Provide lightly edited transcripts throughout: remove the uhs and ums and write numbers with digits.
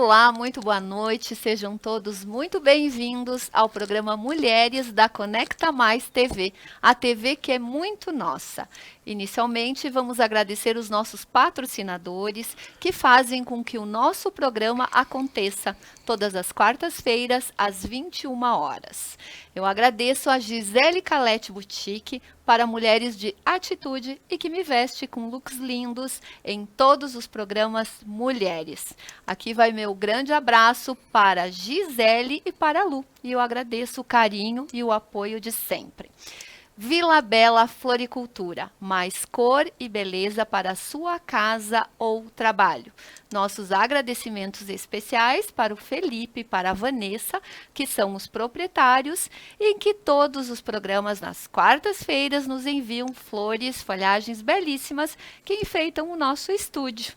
Olá, muito boa noite, sejam todos muito bem-vindos ao programa Mulheres da Conecta Mais TV, a TV que é muito nossa. Inicialmente, vamos agradecer os nossos patrocinadores que fazem com que o nosso programa aconteça todas as quartas-feiras, às 21 horas. Eu agradeço a Gisele Calete Boutique, para mulheres de atitude e que me veste com looks lindos em todos os programas Mulheres. Aqui vai meu grande abraço para Gisele e para a Lu. E eu agradeço o carinho e o apoio de sempre. Vila Bela Floricultura, mais cor e beleza para a sua casa ou trabalho. Nossos agradecimentos especiais para o Felipe e para a Vanessa, que são os proprietários, e que todos os programas nas quartas-feiras nos enviam flores, folhagens belíssimas que enfeitam o nosso estúdio.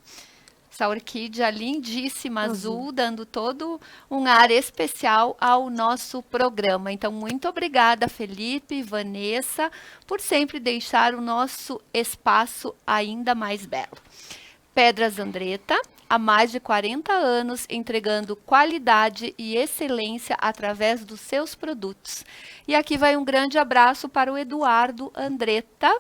Essa orquídea lindíssima, azul, dando todo um ar especial ao nosso programa. Então, muito obrigada, Felipe e Vanessa, por sempre deixar o nosso espaço ainda mais belo. Pedras Andretta, há mais de 40 anos, entregando qualidade e excelência através dos seus produtos. E aqui vai um grande abraço para o Eduardo Andretta.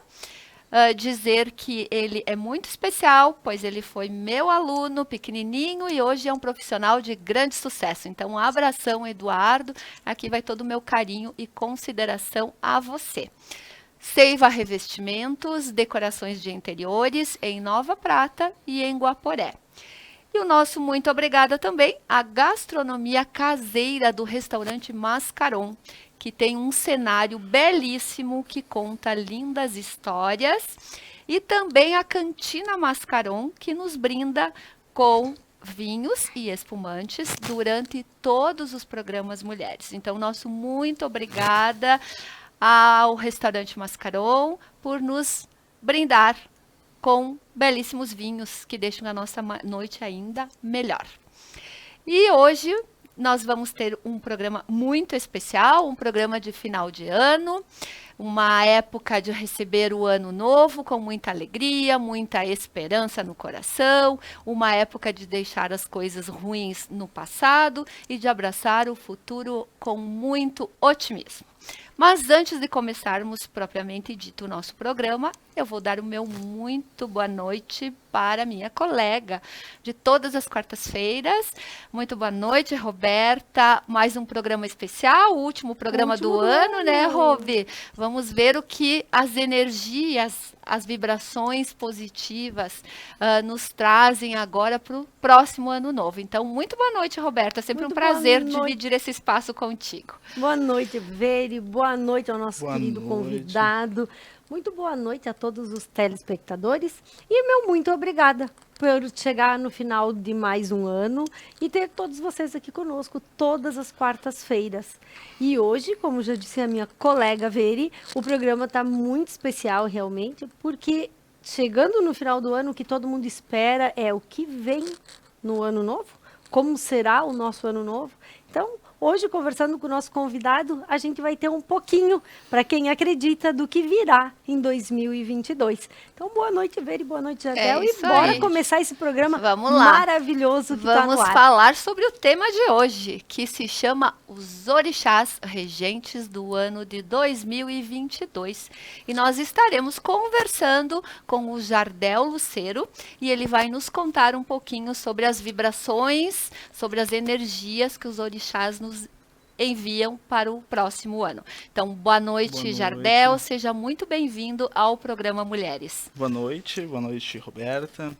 Dizer que ele é muito especial, pois ele foi meu aluno pequenininho e hoje é um profissional de grande sucesso. Então, um abração, Eduardo. Aqui vai todo o meu carinho e consideração a você. Seiva Revestimentos, decorações de interiores em Nova Prata e em Guaporé. E o nosso muito obrigada também à gastronomia caseira do restaurante Mascaron, que tem um cenário belíssimo que conta lindas histórias, e também a Cantina Mascaron, que nos brinda com vinhos e espumantes durante todos os programas Mulheres. Então, nosso muito obrigada ao restaurante Mascaron por nos brindar com belíssimos vinhos que deixam a nossa noite ainda melhor. E hoje nós vamos ter um programa muito especial, um programa de final de ano, uma época de receber o ano novo com muita alegria, muita esperança no coração, uma época de deixar as coisas ruins no passado e de abraçar o futuro com muito otimismo. Mas antes de começarmos propriamente dito o nosso programa, eu vou dar o meu muito boa noite para minha colega de todas as quartas-feiras. Muito boa noite, Roberta. Mais um programa especial, o último programa do ano, né, Robi? Vamos ver o que as energias, as vibrações positivas nos trazem agora para o próximo ano novo. Então, muito boa noite, Roberta. Sempre muito um prazer dividir esse espaço contigo. Boa noite, Veri. Boa noite ao nosso querido convidado. Muito boa noite a todos os telespectadores. E meu muito obrigada por chegar no final de mais um ano e ter todos vocês aqui conosco todas as quartas-feiras. E hoje, como já disse a minha colega Veri, o programa está muito especial realmente, porque chegando no final do ano, o que todo mundo espera é o que vem no ano novo, como será o nosso ano novo. Então, hoje, conversando com o nosso convidado, a gente vai ter um pouquinho, para quem acredita, do que virá em 2022. Então, boa noite, Veri, boa noite, Jardel. E bora começar esse programa maravilhoso que está no ar. Vamos falar sobre o tema de hoje, que se chama Os Orixás Regentes do ano de 2022. E nós estaremos conversando com o Jardel Lucero, e ele vai nos contar um pouquinho sobre as vibrações, sobre as energias que os orixás nos enviam para o próximo ano. Então, boa noite, Jardel. Seja muito bem-vindo ao programa Mulheres. Boa noite, Roberta.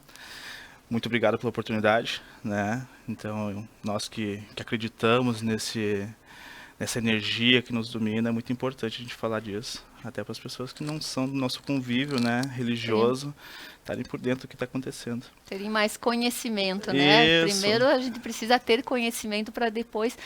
Muito obrigado pela oportunidade, né? Então, nós que acreditamos nessa energia que nos domina, é muito importante a gente falar disso, até para as pessoas que não são do nosso convívio, né, religioso, estarem por dentro do que está acontecendo. Terem mais conhecimento, né? Isso. Primeiro a gente precisa ter conhecimento para depois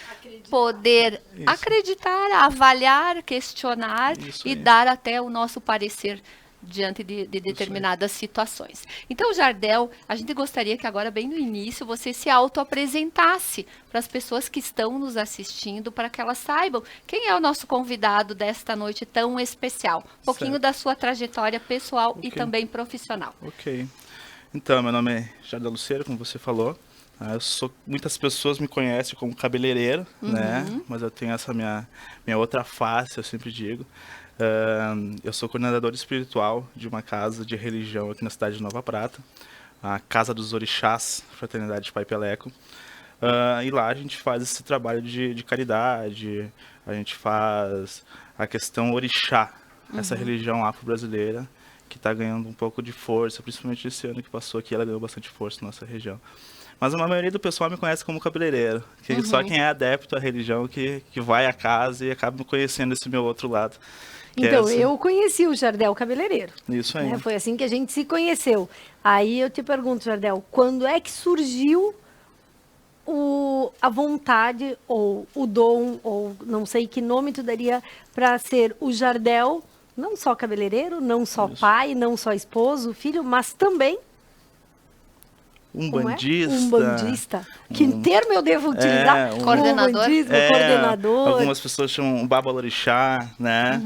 poder acreditar, avaliar, questionar e dar até o nosso parecer diante de determinadas situações. Então, Jardel, a gente gostaria que agora, bem no início, você se auto-apresentasse para as pessoas que estão nos assistindo, para que elas saibam quem é o nosso convidado desta noite tão especial. Um pouquinho da sua trajetória pessoal e também profissional. Ok. Então, meu nome é Jardel Lucero, como você falou. Muitas pessoas me conhecem como cabeleireiro, né? Mas eu tenho essa minha outra face, eu sempre digo. Eu sou coordenador espiritual de uma casa de religião aqui na cidade de Nova Prata, a Casa dos Orixás, Fraternidade de Pai Peleco. E lá a gente faz esse trabalho de caridade, a gente faz a questão orixá, essa religião afro-brasileira que está ganhando um pouco de força, principalmente esse ano que passou aqui, ela ganhou bastante força na nossa região. Mas a maioria do pessoal me conhece como cabeleireiro, que só quem é adepto à religião que vai à casa e acaba conhecendo esse meu outro lado. Então, eu conheci o Jardel cabeleireiro. Isso aí. Né? Foi assim que a gente se conheceu. Aí eu te pergunto, Jardel, quando é que surgiu a vontade, ou o dom, ou não sei que nome tu daria, para ser o Jardel, não só cabeleireiro, não só pai, não só esposo, filho, mas também bandista. Um bandista. Que termo eu devo utilizar? Coordenador. Coordenador. Algumas pessoas chamam um babalorixá, né?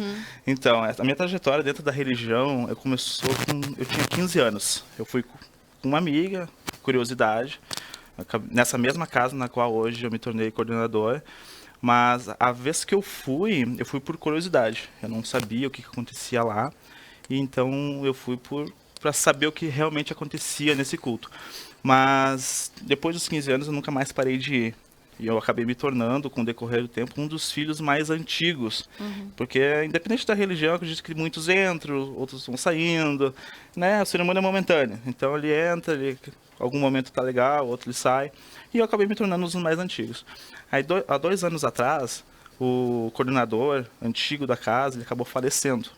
Então, a minha trajetória dentro da religião, eu tinha 15 anos. Eu fui com uma amiga, curiosidade, nessa mesma casa na qual hoje eu me tornei coordenador. Mas a vez que eu fui por curiosidade. Eu não sabia o que acontecia lá. E então eu fui para saber o que realmente acontecia nesse culto. Mas depois dos 15 anos eu nunca mais parei de ir. E eu acabei me tornando, com o decorrer do tempo, um dos filhos mais antigos. Porque, independente da religião, eu acredito que muitos entram, outros vão saindo, né? A cerimônia é momentânea. Então ele entra, algum momento tá legal, outro ele sai. E eu acabei me tornando um dos mais antigos. Aí, há 2 anos atrás, o coordenador antigo da casa, ele acabou falecendo.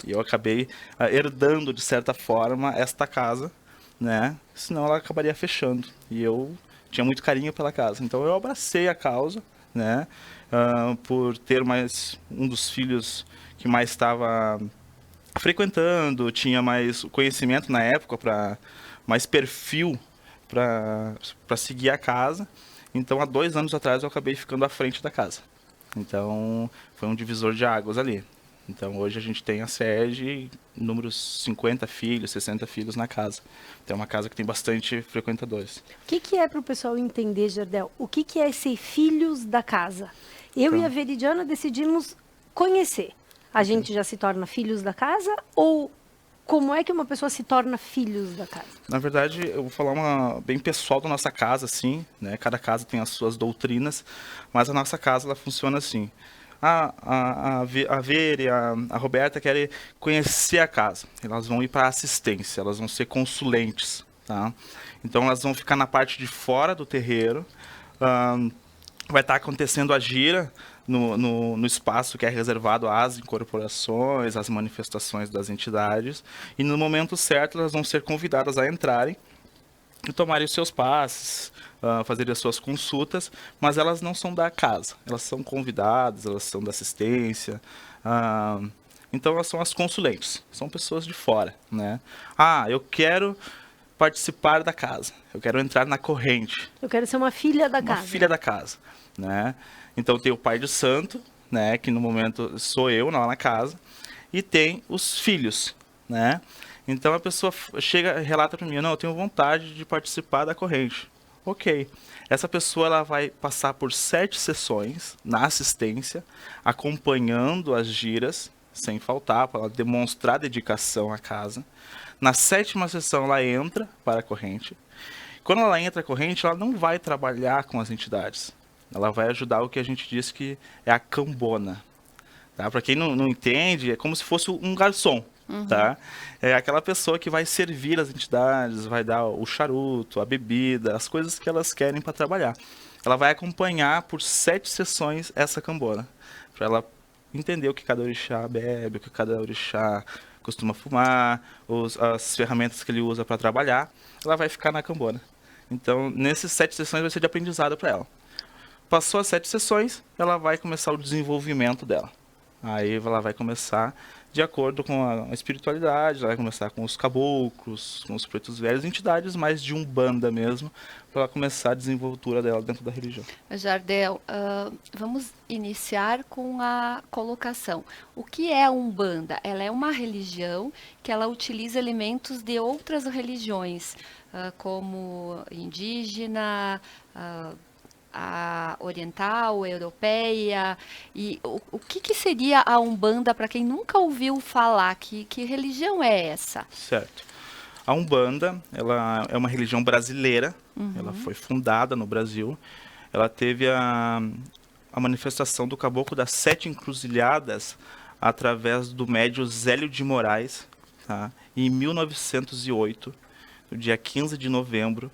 E eu acabei herdando, de certa forma, esta casa, né? Senão ela acabaria fechando. E eu tinha muito carinho pela casa. Então eu abracei a causa, né? Por ter mais um dos filhos que mais estava frequentando, tinha mais conhecimento na época, mais perfil para seguir a casa. Então há 2 anos atrás eu acabei ficando à frente da casa. Então foi um divisor de águas ali. Então hoje a gente tem a sede, números 50 filhos, 60 filhos na casa. Então é uma casa que tem bastante frequentadores. O que é para o pessoal entender, Jardel? O que é ser filhos da casa? Eu e a Veridiana decidimos conhecer. A gente já se torna filhos da casa ou como é que uma pessoa se torna filhos da casa? Na verdade, eu vou falar uma bem pessoal da nossa casa, assim, né? Cada casa tem as suas doutrinas, mas a nossa casa ela funciona assim. A Vera e a Roberta querem conhecer a casa. Elas vão ir para assistência, elas vão ser consulentes, tá? Então elas vão ficar na parte de fora do terreiro. Vai estar acontecendo a gira no espaço que é reservado às incorporações, às manifestações das entidades. E no momento certo elas vão ser convidadas a entrarem e tomarem os seus passes, fazerem as suas consultas, mas elas não são da casa, elas são convidadas, elas são da assistência, então elas são as consulentes, são pessoas de fora, né? Eu quero participar da casa, eu quero entrar na corrente. Eu quero ser uma filha da casa. Uma filha da casa, né? Então tem o pai de santo, né, que no momento sou eu lá na casa, e tem os filhos, né? Então a pessoa chega, relata para mim, não, eu tenho vontade de participar da corrente. Ok. Essa pessoa ela vai passar por 7 sessões na assistência, acompanhando as giras, sem faltar, para ela demonstrar dedicação à casa. Na 7ª sessão ela entra para a corrente. Quando ela entra na corrente, ela não vai trabalhar com as entidades. Ela vai ajudar o que a gente diz que é a cambona. Tá? Para quem não entende, é como se fosse um garçom. Tá? É aquela pessoa que vai servir as entidades, vai dar o charuto, a bebida, as coisas que elas querem para trabalhar. Ela vai acompanhar por 7 sessões essa cambona, para ela entender o que cada orixá bebe, o que cada orixá costuma fumar, as ferramentas que ele usa para trabalhar. Ela vai ficar na cambona. Então, nessas 7 sessões vai ser de aprendizado para ela. Passou as 7 sessões, ela vai começar o desenvolvimento dela. Aí ela vai começar de acordo com a espiritualidade, ela vai começar com os caboclos, com os pretos velhos, entidades mais de umbanda mesmo, para ela começar a desenvoltura dela dentro da religião. Jardel, vamos iniciar com a colocação. O que é a umbanda? Ela é uma religião que ela utiliza elementos de outras religiões. como indígena, a oriental, a europeia. E o que seria a Umbanda para quem nunca ouviu falar? Que religião é essa? Certo. A Umbanda, ela é uma religião brasileira, ela foi fundada no Brasil, ela teve a manifestação do Caboclo das Sete Encruzilhadas através do médium Zélio de Moraes, tá? Em 1908, no dia 15 de novembro,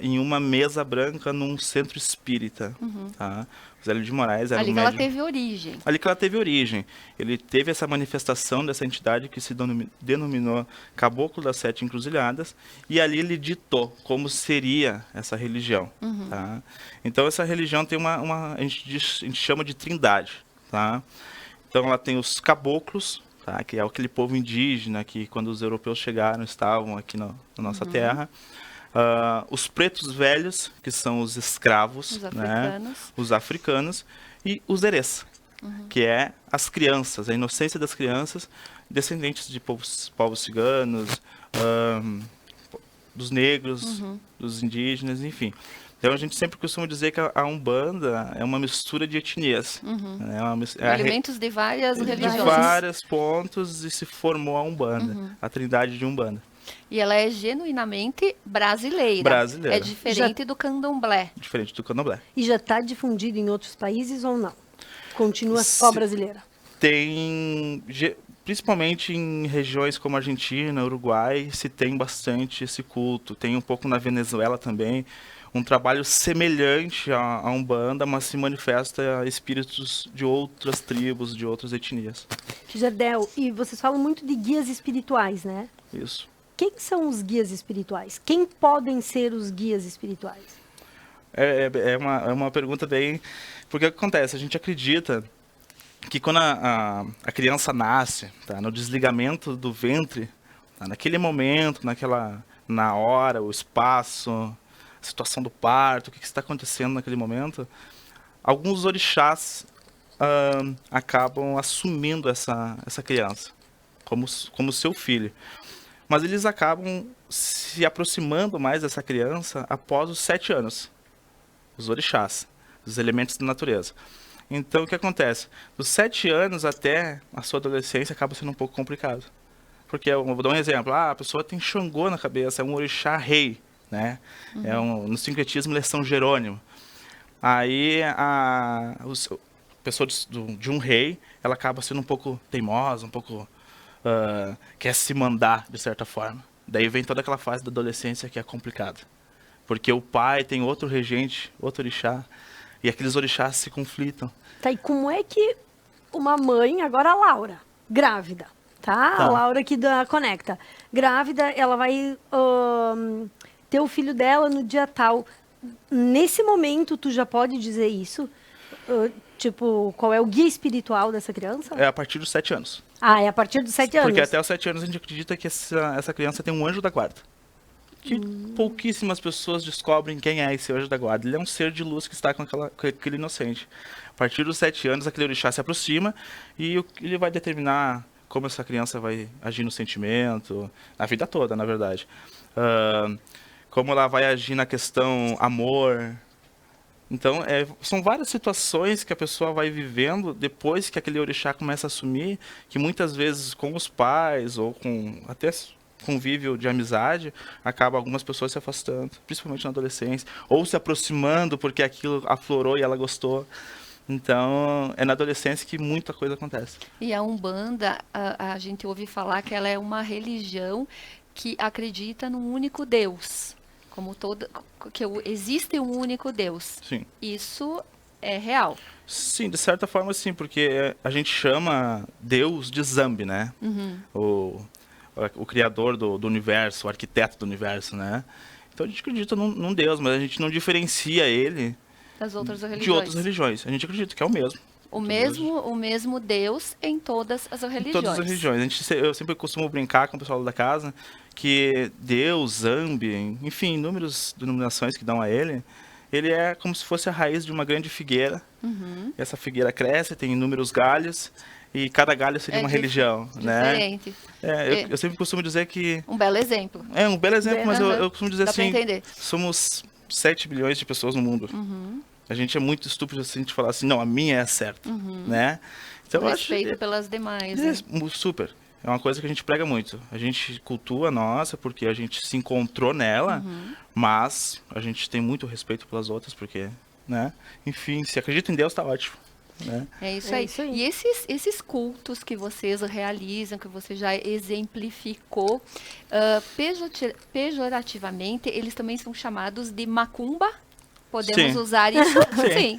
em uma mesa branca num centro espírita. Tá? O Zélio de Moraes era Ali um que ela médium... teve origem. Ali que ela teve origem. Ele teve essa manifestação dessa entidade que se denominou Caboclo das Sete Encruzilhadas, e ali ele ditou como seria essa religião. Tá? Então essa religião tem a gente chama de trindade. Tá? Então ela tem os caboclos, tá? Que é aquele povo indígena que quando os europeus chegaram estavam aqui na nossa terra. Os pretos velhos, que são os escravos, Os né? africanos. Os africanos, e os erês, que é as crianças, a inocência das crianças, descendentes de povos ciganos, dos negros, dos indígenas, enfim. Então a gente sempre costuma dizer que a Umbanda é uma mistura de etnias. Elementos de várias De religiões. vários pontos e se formou a Umbanda, a trindade de Umbanda. E ela é genuinamente brasileira. Brasileira. É diferente do candomblé. Diferente do candomblé. E já está difundido em outros países ou não? Continua só brasileira? Tem, principalmente em regiões como Argentina, Uruguai, se tem bastante esse culto. Tem um pouco na Venezuela também. Um trabalho semelhante à Umbanda, mas se manifesta espíritos de outras tribos, de outras etnias. Jardel, e vocês falam muito de guias espirituais, né? Isso. Quem são os guias espirituais? Quem podem ser os guias espirituais? É uma pergunta bem... Porque o que acontece? A gente acredita que quando a criança nasce, tá, no desligamento do ventre, tá, naquele momento, na hora, o espaço, a situação do parto, o que está acontecendo naquele momento, alguns orixás acabam assumindo essa criança como seu filho. Mas eles acabam se aproximando mais dessa criança após os 7 anos. Os orixás, os elementos da natureza. Então, o que acontece? Dos 7 anos até a sua adolescência acaba sendo um pouco complicado. Porque, eu vou dar um exemplo, a pessoa tem Xangô na cabeça, é um orixá rei, né? No sincretismo ele é São Jerônimo. Aí, a pessoa de um rei, ela acaba sendo um pouco teimosa, um pouco... quer se mandar, de certa forma. Daí vem toda aquela fase da adolescência que é complicada. Porque o pai tem outro regente, outro orixá, e aqueles orixás se conflitam. Tá, e como é que uma mãe, agora a Laura, grávida, tá? A Laura aqui da Conecta. Grávida, ela vai ter o filho dela no dia tal. Nesse momento, tu já pode dizer isso? Tipo, qual é o guia espiritual dessa criança? É a partir dos 7 anos. Ah, é a partir dos 7 anos. Porque até os 7 anos a gente acredita que essa criança tem um anjo da guarda. Que pouquíssimas pessoas descobrem quem é esse anjo da guarda. Ele é um ser de luz que está com aquele inocente. A partir dos 7 anos, aquele orixá se aproxima e ele vai determinar como essa criança vai agir no sentimento, na vida toda, na verdade. Como ela vai agir na questão amor. Então, são várias situações que a pessoa vai vivendo depois que aquele orixá começa a assumir, que muitas vezes com os pais ou com até convívio de amizade, acaba algumas pessoas se afastando, principalmente na adolescência, ou se aproximando porque aquilo aflorou e ela gostou. Então, é na adolescência que muita coisa acontece. E a Umbanda, a gente ouve falar que ela é uma religião que acredita num único Deus. Que existe um único Deus. Sim. Isso é real. Sim, de certa forma sim, porque a gente chama Deus de Zambi, né? O criador do universo, o arquiteto do universo, né? Então a gente acredita num Deus, mas a gente não diferencia ele Das outras religiões. de outras religiões. A gente acredita que é o mesmo. O mesmo Deus em todas as religiões. Em todas as religiões. Eu sempre costumo brincar com o pessoal da casa que Deus, Zambi, enfim, inúmeras denominações que dão a ele é como se fosse a raiz de uma grande figueira. Essa figueira cresce, tem inúmeros galhos, e cada galho seria uma religião, né? Diferente. Eu sempre costumo dizer que... Um belo exemplo. É um belo exemplo, mas eu costumo dizer Dá assim, pra entender. somos 7 bilhões de pessoas no mundo. A gente é muito estúpido assim de falar assim, não, a minha é a certa, né? Então, eu acho, Respeito pelas demais. Né? super. É uma coisa que a gente prega muito. A gente cultua a nossa porque a gente se encontrou nela, mas a gente tem muito respeito pelas outras porque, né? Enfim, se acredita em Deus, tá ótimo. Né? É isso aí. E esses cultos que vocês realizam, que você já exemplificou, pejorativamente, eles também são chamados de macumba? Podemos usar isso?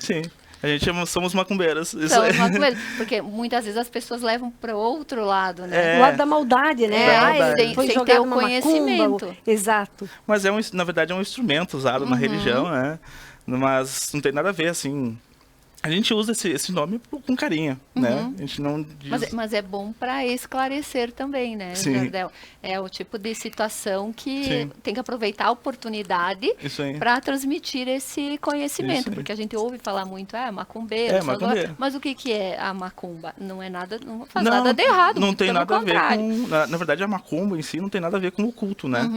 Sim. A gente somos macumbeiros. Somos macumbeiros, porque muitas vezes as pessoas levam para outro lado, né? O lado da maldade, né? Sem ter o conhecimento. Macumba. Exato. Mas na verdade é um instrumento usado na religião, né? Mas não tem nada a ver, assim... A gente usa esse nome com carinho, né? A gente não diz... Mas é bom para esclarecer também, né, Jardel? É o tipo de situação que tem que aproveitar a oportunidade para transmitir esse conhecimento, porque a gente ouve falar muito, macumbeiro, macumbeiro. Mas o que é a macumba? Não é nada, não faz nada de errado. Não tem nada a ver com... Na verdade, a macumba em si não tem nada a ver com o culto, né?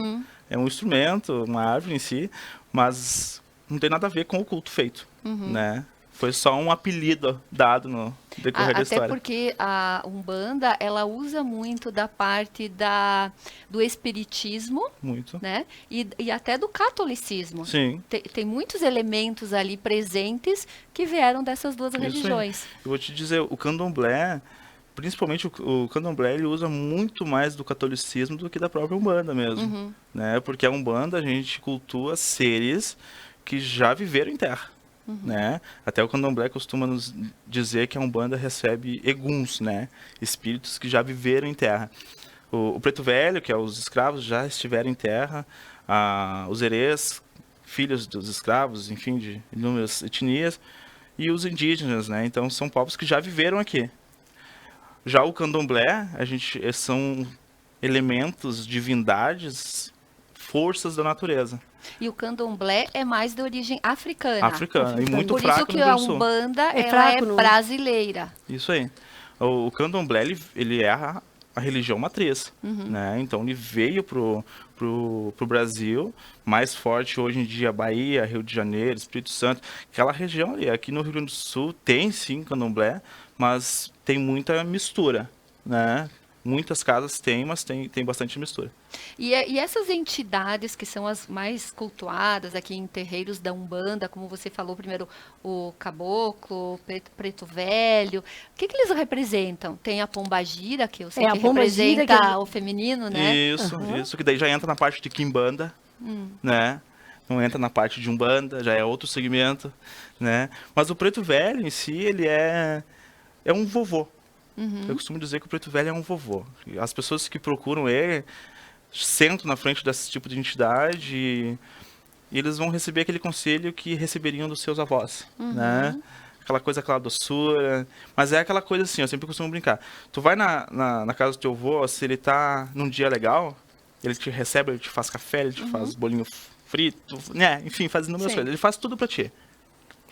É um instrumento, uma árvore em si, mas não tem nada a ver com o culto feito, né? Foi só um apelido dado no decorrer da história. Até porque a Umbanda, ela usa muito da parte do espiritismo, né? E até do catolicismo. Sim. Tem muitos elementos ali presentes que vieram dessas duas religiões. Eu vou te dizer, o candomblé, principalmente o candomblé, ele usa muito mais do catolicismo do que da própria Umbanda mesmo. Né? Porque a Umbanda, a gente cultua seres que já viveram em terra. Né? Até o candomblé costuma nos dizer que a Umbanda recebe eguns, né? Espíritos que já viveram em terra. O preto velho, que é os escravos, já estiveram em terra. Os herês, filhos dos escravos, enfim, de inúmeras etnias. E os indígenas, né? Então são povos que já viveram aqui. Já o candomblé, são elementos, divindades, forças da natureza. E o candomblé é mais de origem africana. Africana, e muito fraco no Rio Grande do Sul. Por isso que a Umbanda é brasileira. Isso aí. O candomblé, ele é a religião matriz, né? Então ele veio pro Brasil, mais forte hoje em dia, Bahia, Rio de Janeiro, Espírito Santo, aquela região ali. Aqui no Rio Grande do Sul tem sim candomblé, mas tem muita mistura, né? Muitas casas têm, mas tem bastante mistura. E essas entidades que são as mais cultuadas aqui em terreiros da Umbanda, como você falou primeiro, o caboclo, o preto velho, o que eles representam? Tem a pombagira, que eu sei que representa o feminino, né? Isso, que daí já entra na parte de quimbanda, né? Não entra na parte de Umbanda, já é outro segmento, né? Mas o preto velho em si, ele é um vovô. Eu costumo dizer que o preto velho é um vovô. As pessoas que procuram ele sentam na frente desse tipo de entidade e eles vão receber aquele conselho que receberiam dos seus avós, né? Aquela doçura. Mas é aquela coisa assim, eu sempre costumo brincar. Tu vai na casa do teu avô, se ele tá num dia legal, ele te recebe, ele te faz café, ele te faz bolinho frito, né? Enfim, faz inúmeras coisas. Ele faz tudo pra ti.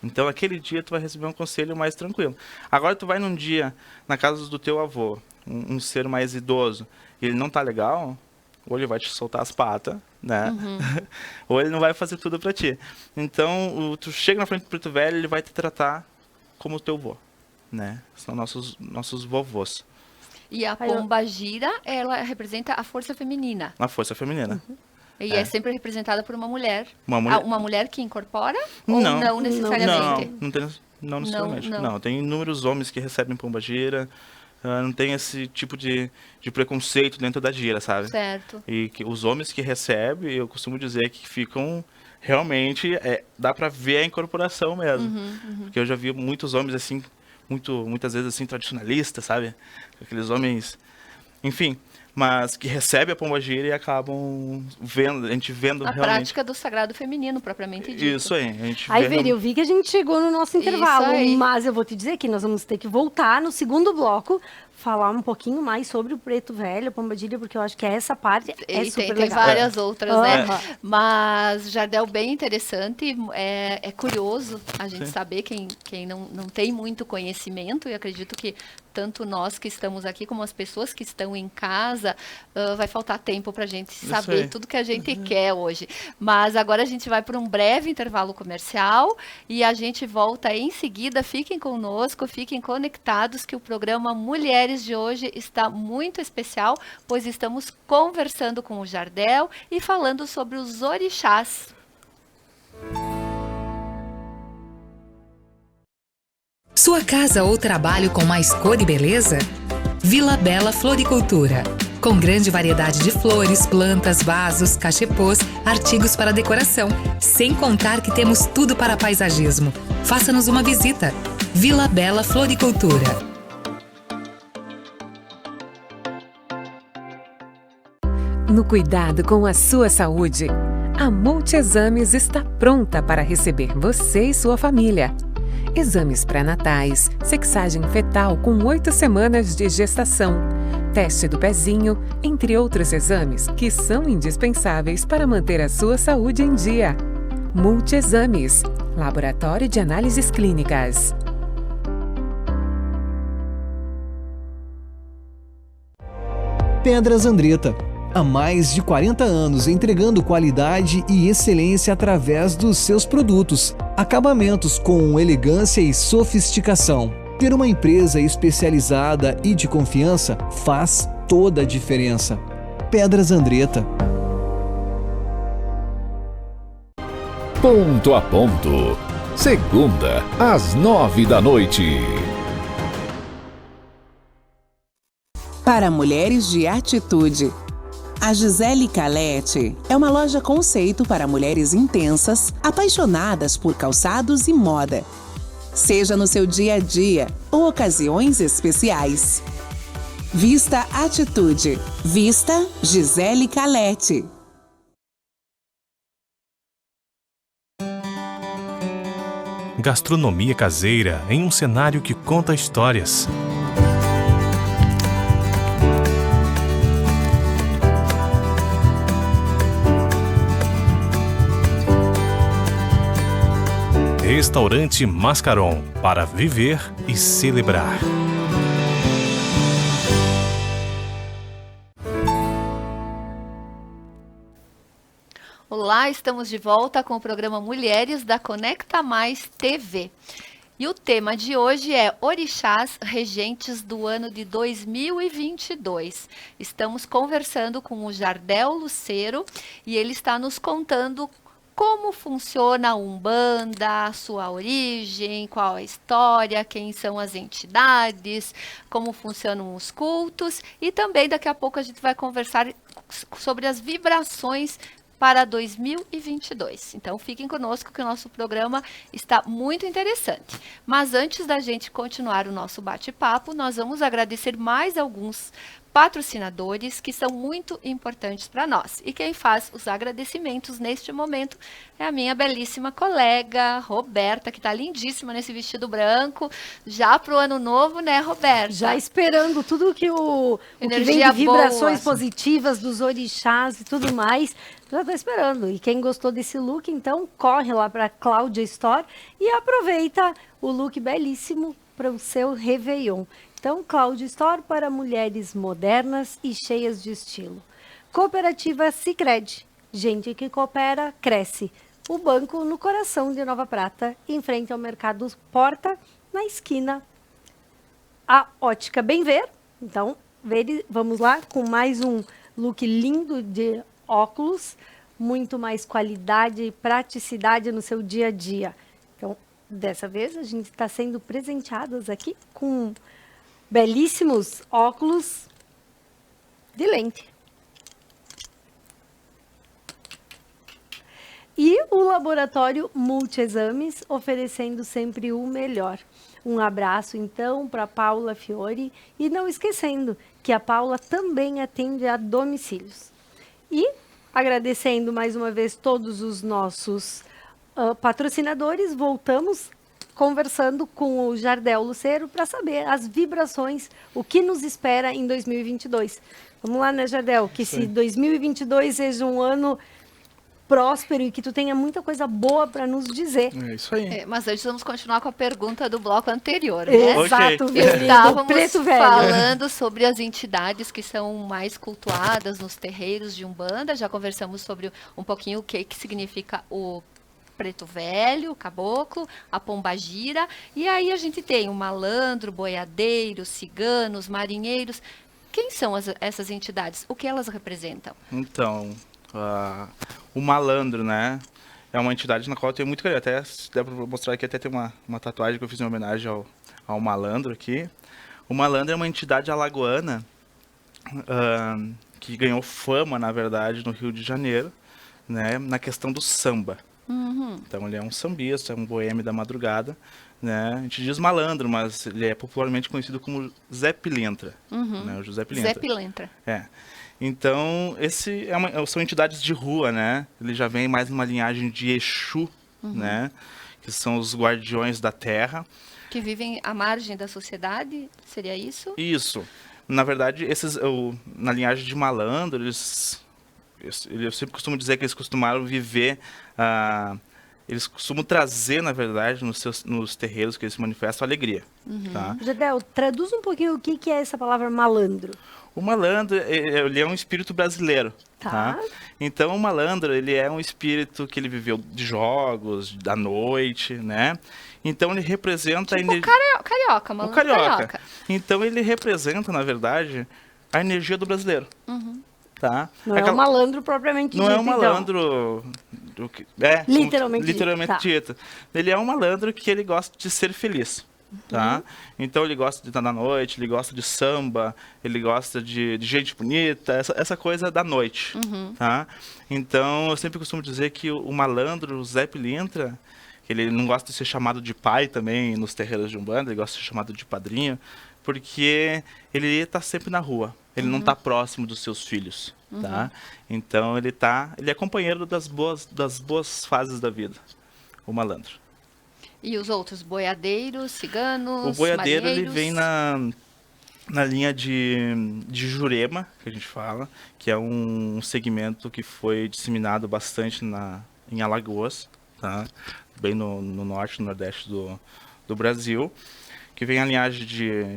Então, aquele dia, tu vai receber um conselho mais tranquilo. Agora, tu vai num dia na casa do teu avô, um ser mais idoso, e ele não tá legal, ou ele vai te soltar as patas, né? Ou ele não vai fazer tudo pra ti. Então, tu chega na frente do preto velho, ele vai te tratar como o teu vô, né? São nossos vovôs. E a pombagira, ela representa a força feminina. A força feminina. E é sempre representada por uma mulher. Uma mulher que incorpora? Ou não necessariamente? Não necessariamente. Não, tem inúmeros homens que recebem pombagira. Não tem esse tipo de preconceito dentro da gira, sabe? Certo. E que os homens que recebem, eu costumo dizer que ficam realmente... dá pra ver a incorporação mesmo. Porque eu já vi muitos homens assim, muitas vezes assim, tradicionalistas, sabe? Aqueles homens... Enfim... mas que recebe a pombagira e acabam vendo, a gente vendo realmente... A prática do sagrado feminino, propriamente dito. Isso aí, a gente vê... Veri, eu vi que a gente chegou no nosso intervalo, mas eu vou te dizer que nós vamos ter que voltar no segundo bloco, falar um pouquinho mais sobre o Preto Velho, Pombadilha, porque eu acho que essa parte é super tem legal. várias outras, né? Mas Jardel, bem interessante, é curioso a gente saber quem não tem muito conhecimento, e acredito que tanto nós que estamos aqui, como as pessoas que estão em casa, vai faltar tempo para a gente saber tudo que a gente quer hoje. Mas agora a gente vai para um breve intervalo comercial e a gente volta em seguida. Fiquem conosco, fiquem conectados, que o programa Mulheres de hoje está muito especial, pois estamos conversando com o Jardel e falando sobre os orixás. Sua casa ou trabalho com mais cor e beleza? Vila Bela Floricultura. Com grande variedade de flores, plantas, vasos, cachepôs, artigos para decoração. Sem contar que temos tudo para paisagismo. Faça-nos uma visita. Vila Bela Floricultura. No cuidado com a sua saúde, a Multiexames está pronta para receber você e sua família. Exames pré-natais, sexagem fetal com 8 semanas de gestação, teste do pezinho, entre outros exames que são indispensáveis para manter a sua saúde em dia. Multiexames, Laboratório de Análises Clínicas. Pedras Andretta. Há mais de 40 anos entregando qualidade e excelência através dos seus produtos. Acabamentos com elegância e sofisticação. Ter uma empresa especializada e de confiança faz toda a diferença. Pedras Andretta. Ponto a Ponto. Segunda, às 9h. Para mulheres de atitude. A Gisele Calete é uma loja conceito para mulheres intensas, apaixonadas por calçados e moda. Seja no seu dia a dia ou ocasiões especiais. Vista Atitude. Vista Gisele Calete. Gastronomia caseira em um cenário que conta histórias. Restaurante Mascaron, para viver e celebrar. Olá, estamos de volta com o programa Mulheres da Conecta Mais TV. E o tema de hoje é Orixás Regentes do ano de 2022. Estamos conversando com o Jardel Lucero e ele está nos contando como funciona a Umbanda, sua origem, qual a história, quem são as entidades, como funcionam os cultos e também daqui a pouco a gente vai conversar sobre as vibrações para 2022. Então fiquem conosco que o nosso programa está muito interessante. Mas antes da gente continuar o nosso bate-papo, nós vamos agradecer mais alguns patrocinadores que são muito importantes para nós. E quem faz os agradecimentos neste momento é a minha belíssima colega, Roberta, que está lindíssima nesse vestido branco, já para o ano novo, né, Roberta? Já esperando tudo que o que vem de vibrações positivas dos orixás e tudo mais, já está esperando. E quem gostou desse look, então, corre lá para a Cláudia Store e aproveita o look belíssimo para o seu Réveillon. Então, Cláudia Store para mulheres modernas e cheias de estilo. Cooperativa Sicredi. Gente que coopera, cresce. O banco no coração de Nova Prata, em frente ao Mercado Porta, na esquina. A Ótica Bem Ver. Então, vamos lá com mais um look lindo de óculos. Muito mais qualidade e praticidade no seu dia a dia. Então, dessa vez, a gente está sendo presenteadas aqui com belíssimos óculos de lente. E o Laboratório Multiexames oferecendo sempre o melhor. Um abraço, então, para Paula Fiore. E não esquecendo que a Paula também atende a domicílios. E agradecendo mais uma vez todos os nossos patrocinadores, voltamos conversando com o Jardel Lucero para saber as vibrações, o que nos espera em 2022. Vamos lá, né, Jardel? Que se 2022 seja um ano próspero e que tu tenha muita coisa boa para nos dizer. É isso aí. Mas antes vamos continuar com a pergunta do bloco anterior, né? Exato, Ok. Estávamos Preto Velho. falando sobre as entidades que são mais cultuadas nos terreiros de Umbanda. Já conversamos sobre um pouquinho o que significa o Preto Velho, o Caboclo, a Pombagira. E aí a gente tem o malandro, boiadeiro, ciganos, marinheiros. Quem são essas entidades? O que elas representam? Então, o malandro, né? É uma entidade na qual eu tenho muito carinho. Até, se der pra mostrar aqui, até tem uma tatuagem que eu fiz em homenagem ao malandro aqui. O malandro é uma entidade alagoana que ganhou fama, na verdade, no Rio de Janeiro, né? Na questão do samba. Então ele é um sambista, é um boêmio da madrugada, né? A gente diz malandro, mas ele é popularmente conhecido como Zé Pilintra, né? O José Pilintra. Zé Pilintra. É. Então, são entidades de rua, né? Ele já vem mais numa linhagem de Exu, né? Que são os guardiões da terra. Que vivem à margem da sociedade, seria isso? Isso. Na verdade, na linhagem de malandro, eu sempre costumo dizer que eles costumaram viver... eles costumam trazer, na verdade, nos terreiros que eles se manifestam, alegria. Tá? Jardel, traduz um pouquinho o que é essa palavra malandro. O malandro, ele é um espírito brasileiro. Tá? Então, o malandro, ele é um espírito que ele viveu de jogos, da noite, né? Então, ele representa... Carioca, malandro. O carioca. Então, ele representa, na verdade, a energia do brasileiro. Tá? Não é um malandro propriamente dito. Não é um malandro... Literalmente dito. Ele é um malandro que ele gosta de ser feliz. Tá? Então ele gosta de estar na noite, ele gosta de samba, ele gosta de gente bonita, essa coisa da noite. Tá? Então eu sempre costumo dizer que o malandro, o Zé Pilintra, ele não gosta de ser chamado de pai também nos terreiros de Umbanda, ele gosta de ser chamado de padrinho, porque ele está sempre na rua, ele não está próximo dos seus filhos. Tá? Então ele é companheiro das boas fases da vida, o malandro. E os outros, boiadeiros, ciganos, O boiadeiro, marinheiros? ele vem na linha de Jurema, que a gente fala, que é um segmento que foi disseminado bastante em Alagoas, tá? Bem no norte, no nordeste do Brasil, que vem a linhagem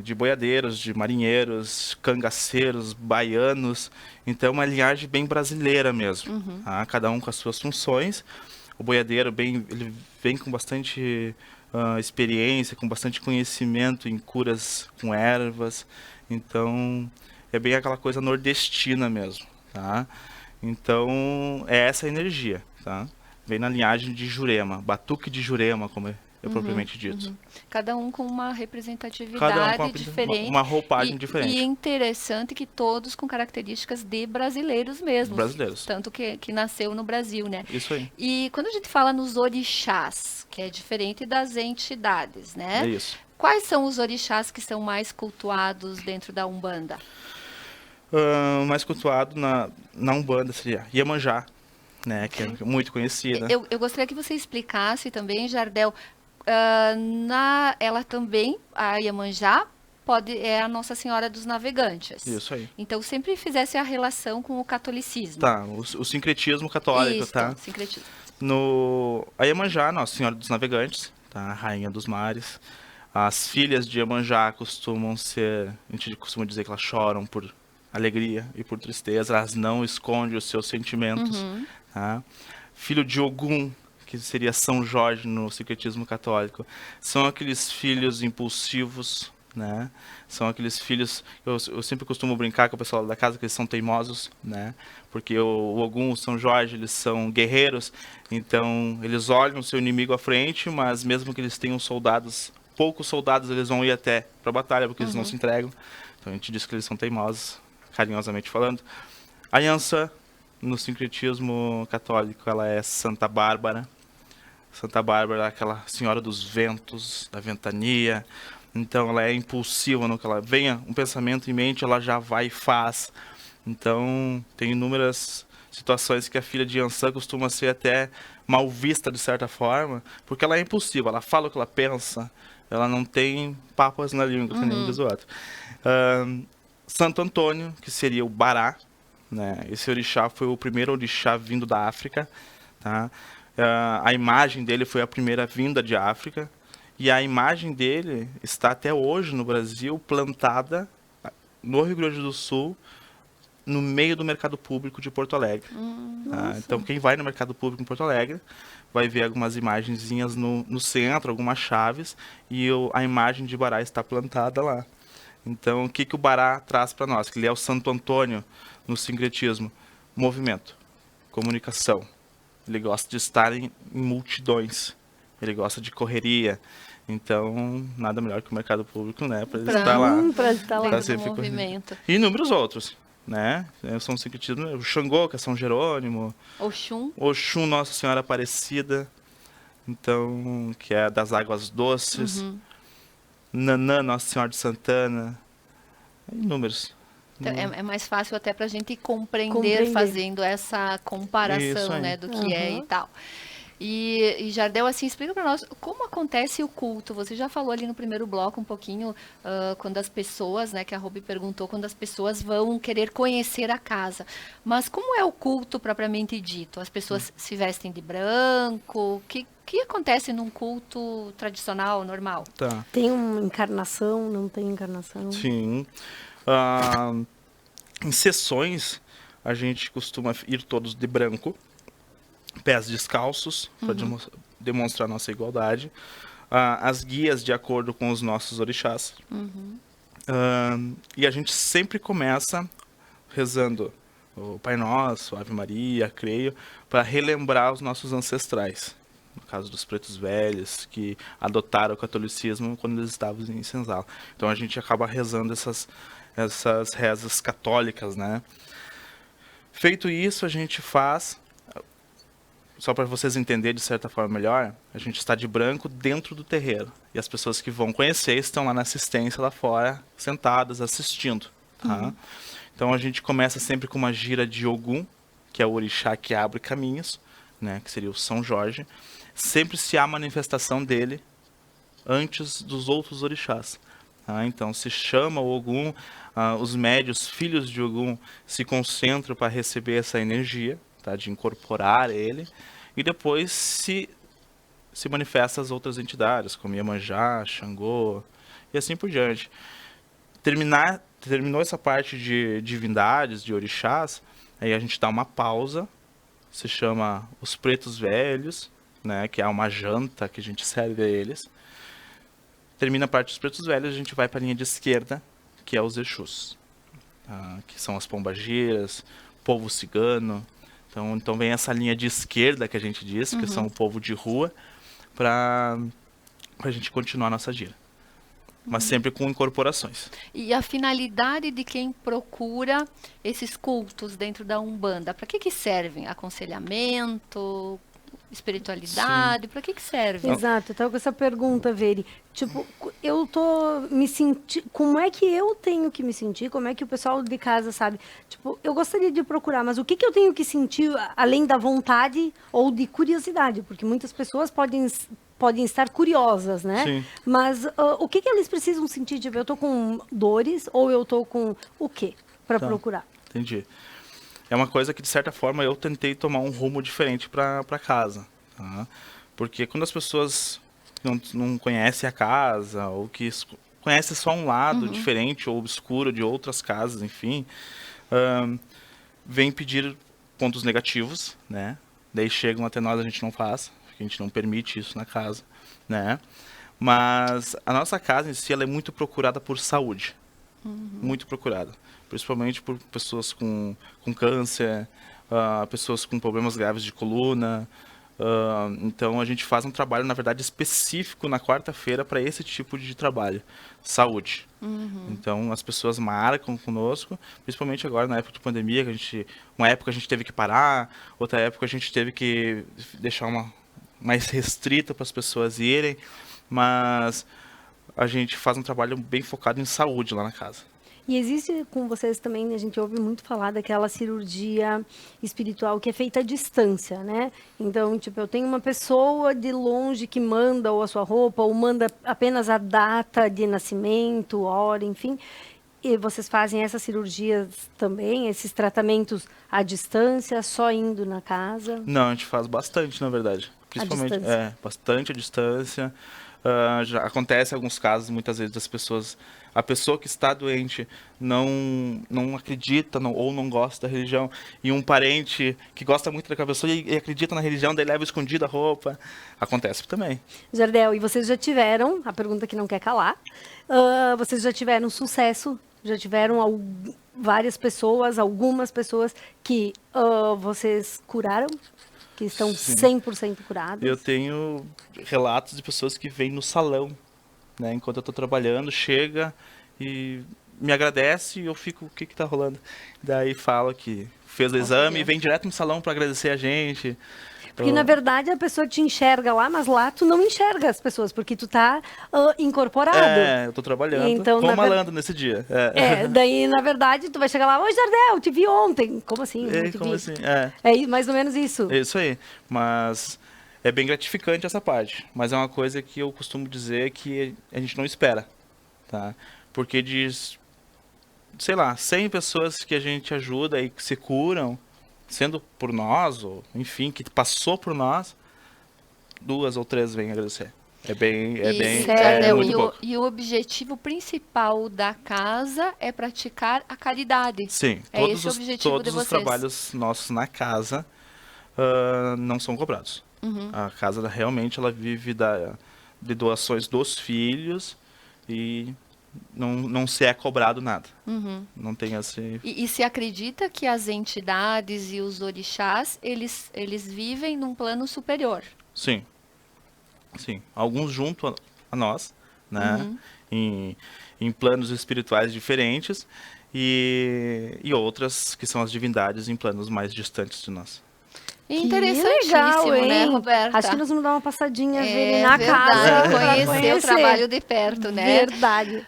de boiadeiros, de marinheiros, cangaceiros, baianos. Então é uma linhagem bem brasileira mesmo, tá? Cada um com as suas funções. O boiadeiro ele vem com bastante experiência, com bastante conhecimento em curas com ervas. Então, é bem aquela coisa nordestina mesmo, tá? Então, é essa energia, tá? Vem na linhagem de Jurema, batuque de Jurema, como é propriamente dito. Cada um com uma representatividade Cada um com diferente. uma roupagem diferente. E é interessante que todos com características de brasileiros mesmo. Brasileiros. Tanto que nasceu no Brasil, né? Isso aí. E quando a gente fala nos orixás, que é diferente das entidades, né? É isso. Quais são os orixás que são mais cultuados dentro da Umbanda? O mais cultuado na Umbanda seria Iemanjá, né? Que é muito conhecida. Eu gostaria que você explicasse também, Jardel, ela também, a Iemanjá, é a Nossa Senhora dos Navegantes. Isso aí. Então, sempre fizesse a relação com o catolicismo. Tá, o sincretismo católico, Isso, tá? sincretismo. A Iemanjá, Nossa Senhora dos Navegantes, tá? A Rainha dos Mares. As filhas de Iemanjá costumam ser, a gente costuma dizer que elas choram por alegria e por tristeza, elas não escondem os seus sentimentos. Tá? Filho de Ogum, que seria São Jorge no sincretismo católico, são aqueles filhos impulsivos, né? São aqueles filhos, eu sempre costumo brincar com o pessoal da casa que eles são teimosos, né? Porque o Ogum, o São Jorge, eles são guerreiros, então eles olham o seu inimigo à frente, mas mesmo que eles tenham poucos soldados, eles vão ir até para a batalha, porque eles não se entregam. Então a gente diz que eles são teimosos, carinhosamente falando. A Yansan, no sincretismo católico, ela é Santa Bárbara. Santa Bárbara é aquela senhora dos ventos, da ventania. Então ela é impulsiva, no que ela venha um pensamento em mente, ela já vai e faz. Então tem inúmeras situações que a filha de Yansan costuma ser até mal vista de certa forma, porque ela é impulsiva, ela fala o que ela pensa, ela não tem papas na língua, que nem diz o outro. Santo Antônio, que seria o Bará, né? Esse orixá foi o primeiro orixá vindo da África, tá? A imagem dele foi a primeira vinda de África, e a imagem dele está até hoje no Brasil, plantada no Rio Grande do Sul, no meio do mercado público de Porto Alegre. Tá? Então, quem vai no mercado público em Porto Alegre vai ver algumas imagenzinhas no centro, algumas chaves, e a imagem de Bará está plantada lá. Então, o que o Bará traz para nós? Que ele é o Santo Antônio no sincretismo. Movimento, comunicação. Ele gosta de estar em multidões. Ele gosta de correria. Então, nada melhor que o mercado público, né? Para ele estar lá. Para estar lá. Dentro do movimento. E inúmeros outros, né? São sincretismos. O Xangô, que é São Jerônimo. Oxum, Nossa Senhora Aparecida. Então, que é das águas doces. Nanã, Nossa Senhora de Santana. Inúmeros. Então, é mais fácil até para a gente compreender fazendo essa comparação, né, do que é e tal. E Jardel, assim, explica para nós como acontece o culto. Você já falou ali no primeiro bloco um pouquinho, quando as pessoas, né, que a Ruby perguntou, quando as pessoas vão querer conhecer a casa. Mas como é o culto propriamente dito? As pessoas se vestem de branco? O que acontece num culto tradicional, normal? Tá. Tem uma encarnação, não tem encarnação? Sim. Em sessões, a gente costuma ir todos de branco, pés descalços, para demonstrar nossa igualdade. As guias de acordo com os nossos orixás. E a gente sempre começa rezando o Pai Nosso, Ave Maria, Creio, para relembrar os nossos ancestrais. No caso dos pretos velhos, que adotaram o catolicismo quando eles estavam em senzala. Então a gente acaba rezando essas rezas católicas, né? Feito isso, a gente faz, só para vocês entenderem de certa forma melhor, a gente está de branco dentro do terreiro. E as pessoas que vão conhecer estão lá na assistência, lá fora, sentadas, assistindo. Tá? Então a gente começa sempre com uma gira de Ogum, que é o orixá que abre caminhos, né? Que seria o São Jorge. Sempre se há manifestação dele antes dos outros orixás. Tá? Então se chama o Ogum, os médios, filhos de Ogum, se concentram para receber essa energia, tá? De incorporar ele, e depois se manifesta as outras entidades, como Iemanjá, Xangô, e assim por diante. Terminou essa parte de divindades, de orixás, aí a gente dá uma pausa, se chama os pretos velhos, né, que é uma janta que a gente serve a eles. Termina a parte dos pretos velhos, a gente vai para a linha de esquerda, que é os Exus, que são as pombagiras, povo cigano. Então vem essa linha de esquerda que a gente diz, que são o povo de rua, para a gente continuar a nossa gira. Mas sempre com incorporações. E a finalidade de quem procura esses cultos dentro da Umbanda, para que servem? Aconselhamento, espiritualidade, para que serve? Exato, eu estava com essa pergunta, Veri. Tipo, eu tô me sentindo... Como é que eu tenho que me sentir? Como é que o pessoal de casa sabe? Tipo, eu gostaria de procurar, mas o que eu tenho que sentir além da vontade ou de curiosidade? Porque muitas pessoas podem estar curiosas, né? Sim. Mas o que eles precisam sentir? Tipo, eu tô com dores ou eu tô com o quê para procurar? Entendi. É uma coisa que, de certa forma, eu tentei tomar um rumo diferente para casa. Tá? Porque quando as pessoas não conhecem a casa, ou que conhecem só um lado diferente ou obscuro de outras casas, enfim, vem pedir pontos negativos, né? Daí chegam até nós, a gente não faz, porque a gente não permite isso na casa, né? Mas a nossa casa em si, ela é muito procurada por saúde. Muito procurada. Principalmente por pessoas com câncer, pessoas com problemas graves de coluna. Então a gente faz um trabalho, na verdade, específico na quarta-feira para esse tipo de trabalho. Saúde. Então as pessoas marcam conosco, principalmente agora na época de pandemia, que uma época a gente teve que parar, outra época a gente teve que deixar uma mais restrita para as pessoas irem, mas a gente faz um trabalho bem focado em saúde lá na casa. E existe com vocês também, a gente ouve muito falar daquela cirurgia espiritual que é feita à distância, né? Então, tipo, eu tenho uma pessoa de longe que manda ou a sua roupa, ou manda apenas a data de nascimento, hora, enfim. E vocês fazem essas cirurgias também, esses tratamentos à distância, só indo na casa? Não, a gente faz bastante, na verdade. Principalmente, bastante à distância. Já acontece alguns casos, muitas vezes, das pessoas... A pessoa que está doente não acredita ou não gosta da religião, e um parente que gosta muito daquela pessoa e acredita na religião, daí leva escondida a roupa. Acontece também. Jardel, e vocês já tiveram, a pergunta que não quer calar, vocês já tiveram sucesso? Já tiveram várias pessoas, algumas pessoas que vocês curaram? Que estão 100% curadas? Eu tenho relatos de pessoas que vêm no salão, né, enquanto eu estou trabalhando, chega e me agradece e eu fico, o que está rolando? Daí fala que fez o exame e vem direto no salão para agradecer a gente. Porque, na verdade, a pessoa te enxerga lá, mas lá tu não enxerga as pessoas, porque tu tá incorporado. Eu tô trabalhando, então, malandro nesse dia. Daí, na verdade, tu vai chegar lá, oi, Jardel, te vi ontem. Como assim? Como assim? É mais ou menos isso. É isso aí, mas é bem gratificante essa parte. Mas é uma coisa que eu costumo dizer que a gente não espera, tá? Porque diz, sei lá, 100 pessoas que a gente ajuda e que se curam, sendo por nós, ou enfim, que passou por nós, 2 ou 3 vêm agradecer. Muito pouco. E o objetivo principal da casa é praticar a caridade. Sim, todos os trabalhos nossos na casa não são cobrados. A casa realmente ela vive de doações dos filhos e não se é cobrado nada. Não tem assim... E se acredita que as entidades e os orixás, eles vivem num plano superior? Sim. Sim. Alguns junto a nós, né? Em planos espirituais diferentes e outras que são as divindades em planos mais distantes de nós. Interessantíssimo, legal, né, Roberta? Acho que nós vamos dar uma passadinha na casa. Conhecer o trabalho de perto, né? Verdade.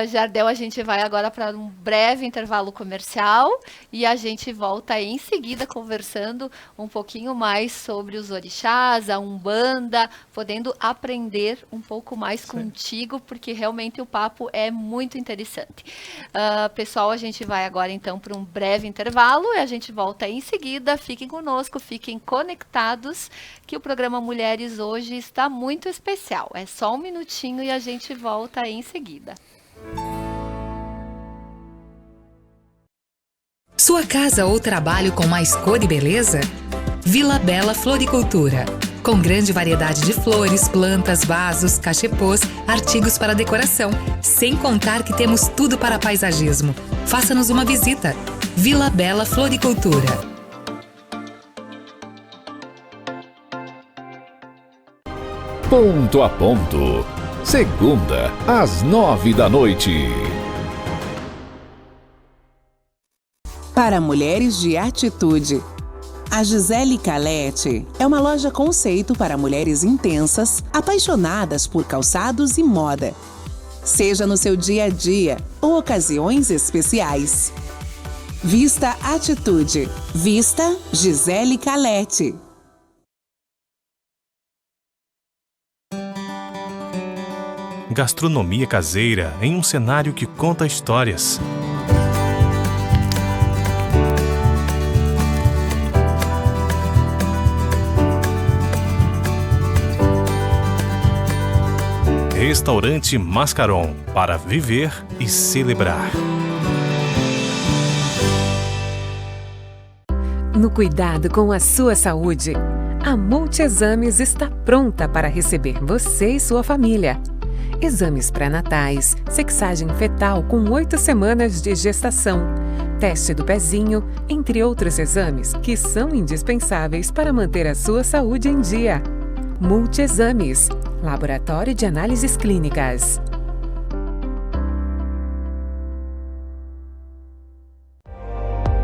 Jardel, a gente vai agora para um breve intervalo comercial e a gente volta aí em seguida conversando um pouquinho mais sobre os orixás, a Umbanda, podendo aprender um pouco mais contigo, porque realmente o papo é muito interessante. Pessoal, a gente vai agora então para um breve intervalo e a gente volta aí em seguida. Fiquem conosco, fiquem conectados, que o programa Mulheres hoje está muito especial. É só um minutinho e a gente volta aí em seguida. Sua casa ou trabalho com mais cor e beleza? Vila Bela Floricultura. Com grande variedade de flores, plantas, vasos, cachepôs, artigos para decoração. Sem contar que temos tudo para paisagismo. Faça-nos uma visita. Vila Bela Floricultura. Ponto a Ponto. Segunda, às 9 da noite. Para mulheres de atitude. A Gisele Calete é uma loja conceito para mulheres intensas, apaixonadas por calçados e moda. Seja no seu dia a dia ou ocasiões especiais. Vista Atitude. Vista Gisele Calete. Gastronomia caseira em um cenário que conta histórias. Restaurante Mascaron, para viver e celebrar. No cuidado com a sua saúde, a Multiexames está pronta para receber você e sua família. Exames pré-natais, sexagem fetal com 8 semanas de gestação, teste do pezinho, entre outros exames que são indispensáveis para manter a sua saúde em dia. Multiexames, Laboratório de Análises Clínicas.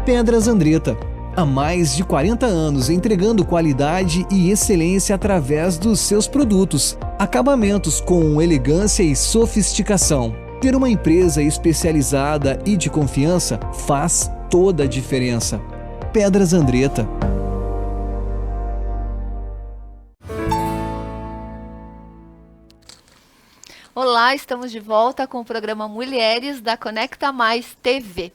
Pedras Andretta. Há mais de 40 anos entregando qualidade e excelência através dos seus produtos. Acabamentos com elegância e sofisticação. Ter uma empresa especializada e de confiança faz toda a diferença. Pedras Andretta. Olá, estamos de volta com o programa Mulheres da Conecta Mais TV.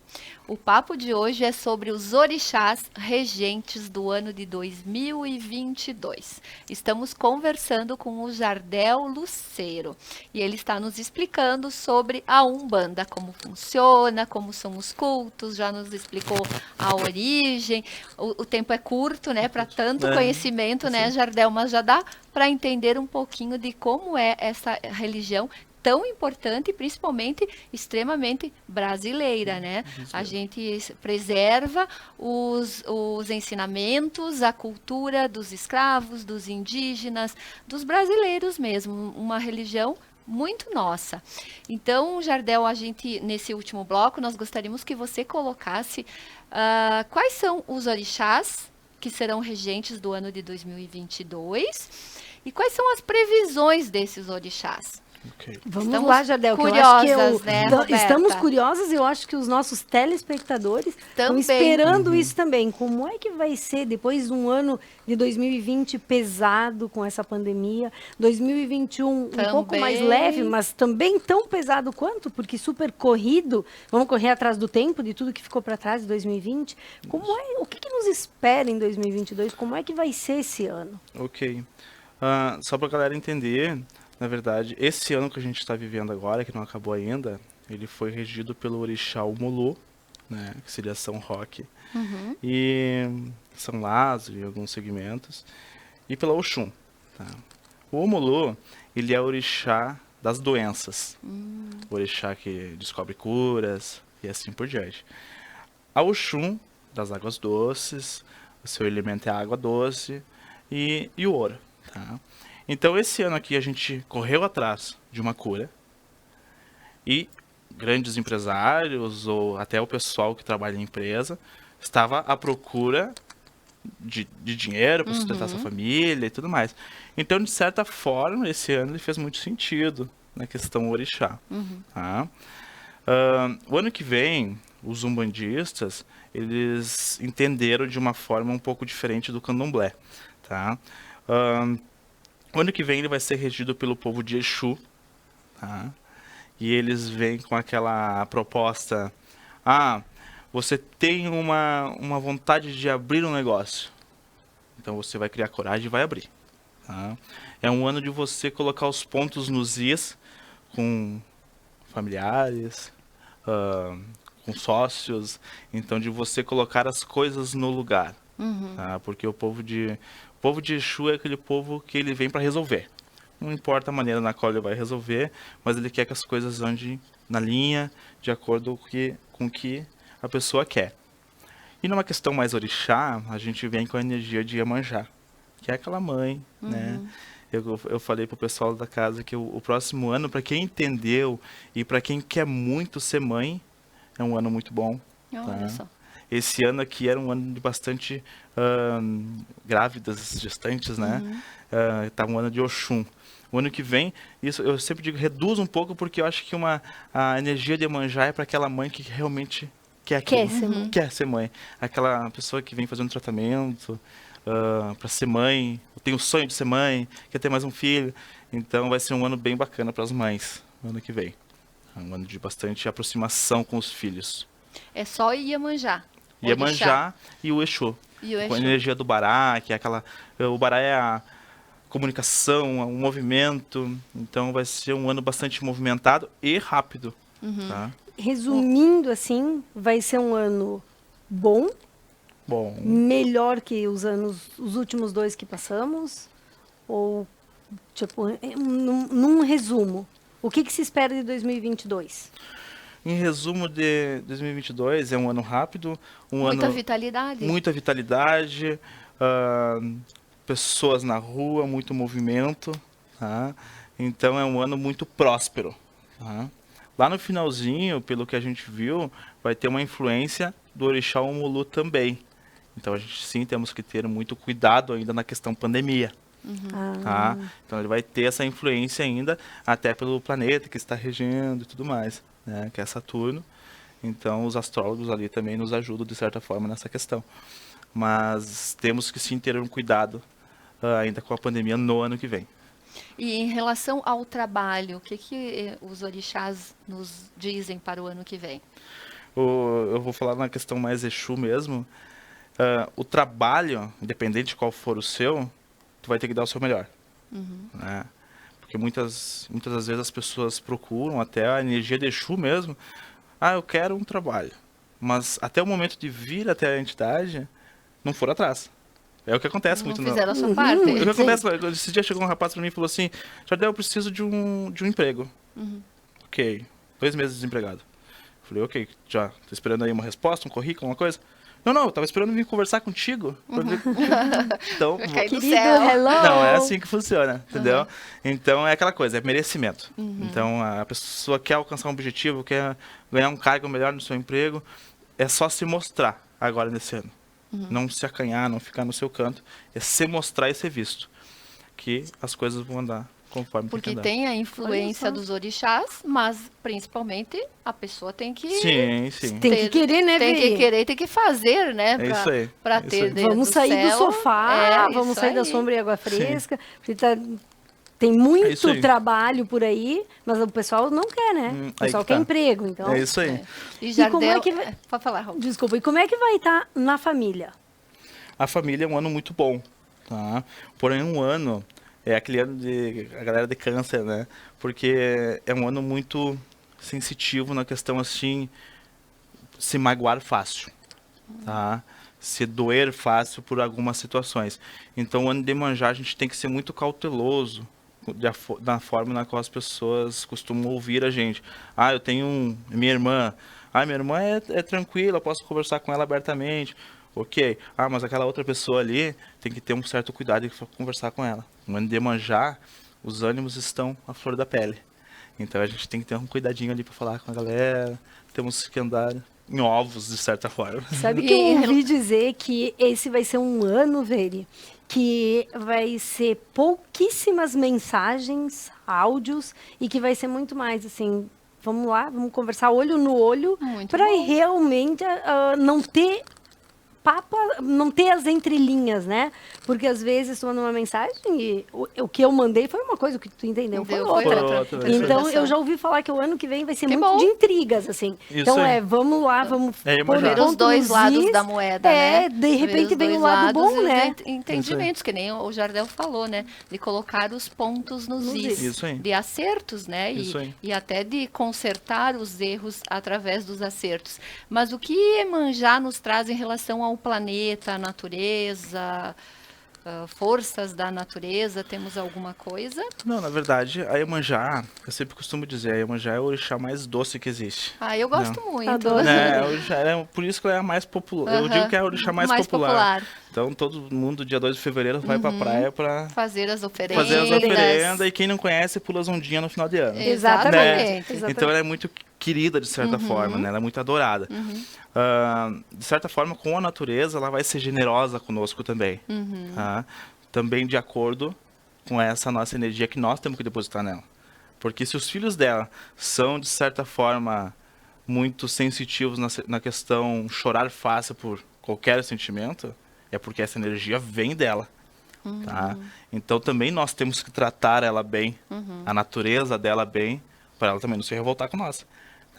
O papo de hoje é sobre os orixás regentes do ano de 2022. Estamos conversando com o Jardel Lucero e ele está nos explicando sobre a Umbanda, como funciona, como são os cultos, já nos explicou a origem. O tempo é curto, né, para tanto conhecimento, né, Jardel, mas já dá para entender um pouquinho de como é essa religião tão importante e principalmente extremamente brasileira, né? A gente preserva os ensinamentos, a cultura dos escravos, dos indígenas, dos brasileiros mesmo, uma religião muito nossa. Então, Jardel, a gente, nesse último bloco, nós gostaríamos que você colocasse quais são os orixás que serão regentes do ano de 2022 e quais são as previsões desses orixás. Okay. Vamos lá, Jardel, curiosas, né, estamos curiosas e eu acho que os nossos telespectadores estão esperando isso também. Como é que vai ser depois de um ano de 2020 pesado com essa pandemia, 2021 um pouco mais leve, mas também tão pesado quanto, porque super corrido, vamos correr atrás do tempo, de tudo que ficou para trás de 2020. O que nos espera em 2022? Como é que vai ser esse ano? Ok. Só para a galera entender, na verdade, esse ano que a gente está vivendo agora, que não acabou ainda, ele foi regido pelo orixá Omolu, né, que seria São Roque, e São Lázaro e alguns segmentos, e pela Oxum. Tá? O Omolu, ele é o orixá das doenças, o orixá que descobre curas e assim por diante. A Oxum, das águas doces, o seu elemento é a água doce e o ouro. Tá? Então, esse ano aqui a gente correu atrás de uma cura e grandes empresários ou até o pessoal que trabalha em empresa estava à procura de dinheiro para sustentar sua família e tudo mais. Então, de certa forma, esse ano ele fez muito sentido na questão orixá. Tá? O ano que vem, os umbandistas, eles entenderam de uma forma um pouco diferente do candomblé. Tá? O ano que vem ele vai ser regido pelo povo de Exu, tá? E eles vêm com aquela proposta, você tem uma vontade de abrir um negócio, então você vai criar coragem e vai abrir. Tá? É um ano de você colocar os pontos nos is com familiares, com sócios, então de você colocar as coisas no lugar, tá? Porque o povo de Exu é aquele povo que ele vem para resolver. Não importa a maneira na qual ele vai resolver, mas ele quer que as coisas andem na linha, de acordo com o que a pessoa quer. E numa questão mais orixá, a gente vem com a energia de Iemanjá, que é aquela mãe, né? Eu falei pro pessoal da casa que o próximo ano, para quem entendeu e para quem quer muito ser mãe, é um ano muito bom. Olha só. Esse ano aqui era um ano de bastante grávidas, gestantes, né? Tá um ano de Oxum. O ano que vem, isso eu sempre digo, reduz um pouco, porque eu acho que a energia de Iemanjá é para aquela mãe que realmente quer ser mãe. Aquela pessoa que vem fazendo tratamento para ser mãe, tem o sonho de ser mãe, quer ter mais um filho. Então vai ser um ano bem bacana para as mães, no ano que vem. É um ano de bastante aproximação com os filhos. É só Iemanjá. Iemanjá e o Exu. Com a energia do Bará, que é aquela... O Bará é a comunicação, o movimento. Então vai ser um ano bastante movimentado e rápido. Tá? Resumindo assim, vai ser um ano bom. Melhor que os últimos 2 que passamos? Ou, tipo, num resumo, o que se espera de 2022? Em resumo, de 2022 é um ano rápido, muita vitalidade. Muita vitalidade, pessoas na rua, muito movimento, tá? Então é um ano muito próspero. Tá? Lá no finalzinho, pelo que a gente viu, vai ter uma influência do orixá Omolu também. Então a gente sim temos que ter muito cuidado ainda na questão pandemia. Tá? Então ele vai ter essa influência ainda, até pelo planeta que está regendo e tudo mais, né? Que é Saturno. Então os astrólogos ali também nos ajudam de certa forma nessa questão. Mas temos que sim ter um cuidado ainda com a pandemia no ano que vem. E em relação ao trabalho, o que os orixás nos dizem para o ano que vem? Eu vou falar na questão mais Exu mesmo. O trabalho, independente de qual for o seu, tu vai ter que dar o seu melhor. Né? Porque muitas das vezes as pessoas procuram até a energia de Exu mesmo. Eu quero um trabalho. Mas até o momento de vir até a entidade, não foram atrás. É o que acontece muito. Não fizeram a sua parte. O que acontece, esse dia chegou um rapaz para mim e falou assim, Jardel, eu preciso de um emprego. Ok, 2 meses desempregado. Eu falei, ok, já, tá esperando aí uma resposta, um currículo, uma coisa? Não, eu tava esperando vir conversar contigo. Então, querido, hello. Não, é assim que funciona, entendeu? Então é aquela coisa, é merecimento. Então a pessoa quer alcançar um objetivo, quer ganhar um cargo melhor no seu emprego, é só se mostrar agora nesse ano. Não se acanhar, não ficar no seu canto, é se mostrar e ser visto. Que as coisas vão andar conforme Porque tem a influência dos orixás, mas principalmente a pessoa tem que... Sim. Tem que querer, né, Tem que querer, tem que fazer, né? É isso aí. Para ter dentro Vamos do sair céu. do sofá, vamos sair da sombra e água fresca. Tem muito trabalho por aí, mas o pessoal não quer, né? O pessoal quer emprego, então... É isso aí. E Jardel... como é que vai... Pode falar, Raul. Desculpa, e como é que vai estar na família? A família é um ano muito bom, tá? Porém, um ano é aquele ano de a galera de câncer, né? Porque é um ano muito sensitivo na questão, assim, se magoar fácil, tá? Se doer fácil por algumas situações. Então, o ano de Iemanjá, a gente tem que ser muito cauteloso da forma na qual as pessoas costumam ouvir a gente. Eu tenho minha irmã. Minha irmã é tranquila, eu posso conversar com ela abertamente. Ok. Mas aquela outra pessoa ali tem que ter um certo cuidado de conversar com ela. No ano de Iemanjá, os ânimos estão à flor da pele. Então a gente tem que ter um cuidadinho ali para falar com a galera. Temos que andar em ovos, de certa forma. Sabe que eu ouvi dizer que esse vai ser um ano, Veri, que vai ser pouquíssimas mensagens, áudios, e que vai ser muito mais, assim, vamos lá, vamos conversar olho no olho, para realmente não ter papo, não ter as entrelinhas, né? Porque às vezes tu manda uma mensagem e o que eu mandei foi uma coisa, o que tu entendeu foi outra. Então eu já ouvi falar que o ano que vem vai ser muito de intrigas, assim. Isso então aí. Vamos lá, vamos ver os dois lados da moeda, né? De repente vem o lado bom, né? Entendimentos, que nem o Jardel falou, né? De colocar os pontos nos is. Isso aí. De acertos, né? E até de consertar os erros através dos acertos. Mas o que Iemanjá nos traz em relação ao planeta, a natureza, forças da natureza, temos alguma coisa? Não, na verdade, a Iemanjá, eu sempre costumo dizer, a Iemanjá é o orixá mais doce que existe. Eu gosto muito. Por isso que ela é a mais popular. Eu digo que é a orixá mais popular. Então, todo mundo, dia 2 de fevereiro, vai pra praia pra fazer as oferendas. E quem não conhece, pula as ondinhas no final de ano. Exatamente. Então, ela é muito querida, de certa forma, né? Ela é muito adorada. De certa forma, com a natureza, ela vai ser generosa conosco também. Tá? Também de acordo com essa nossa energia que nós temos que depositar nela. Porque se os filhos dela são, de certa forma, muito sensitivos na questão chorar fácil por qualquer sentimento, é porque essa energia vem dela. Tá? Então também nós temos que tratar ela bem, a natureza dela bem, para ela também não se revoltar com nós.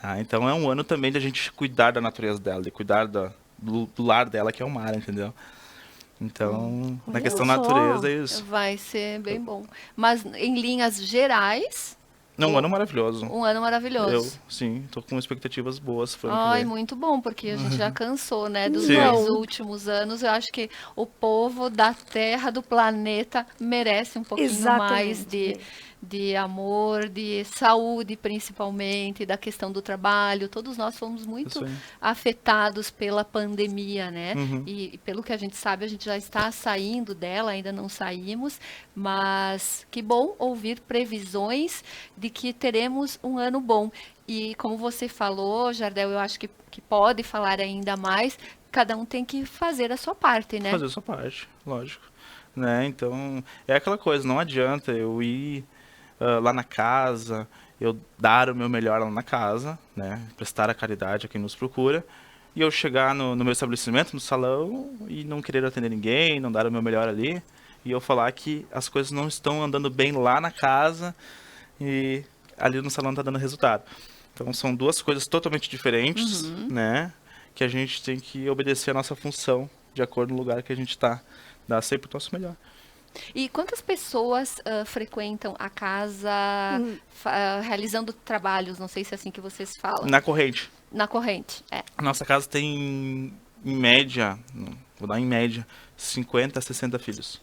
Tá? Então é um ano também de a gente cuidar da natureza dela, de cuidar do lar dela, que é o mar, entendeu? Então, na questão natureza é isso. Vai ser bem bom. Mas em linhas gerais... Um ano maravilhoso. Um ano maravilhoso. Eu, sim, tô com expectativas boas. Muito bom, porque a gente já cansou, né, dos dois últimos anos. Eu acho que o povo da Terra, do planeta, merece um pouquinho mais de amor, de saúde, principalmente, da questão do trabalho. Todos nós fomos muito afetados pela pandemia, né? E pelo que a gente sabe, a gente já está saindo dela, ainda não saímos, mas que bom ouvir previsões de que teremos um ano bom. E como você falou, Jardel, eu acho que pode falar ainda mais, cada um tem que fazer a sua parte, né? Fazer a sua parte, lógico. né? Então, é aquela coisa, não adianta eu ir lá na casa, eu dar o meu melhor lá na casa, né? Prestar a caridade a quem nos procura, e eu chegar no meu estabelecimento, no salão, e não querer atender ninguém, não dar o meu melhor ali, e eu falar que as coisas não estão andando bem lá na casa e ali no salão está dando resultado. Então são duas coisas totalmente diferentes, né? Que a gente tem que obedecer a nossa função de acordo com o lugar que a gente está, dar sempre o nosso melhor. E quantas pessoas frequentam a casa realizando trabalhos? Não sei se é assim que vocês falam. Na corrente. Na corrente, é. A nossa casa tem, em média, vou dar em média, 50 a 60 filhos.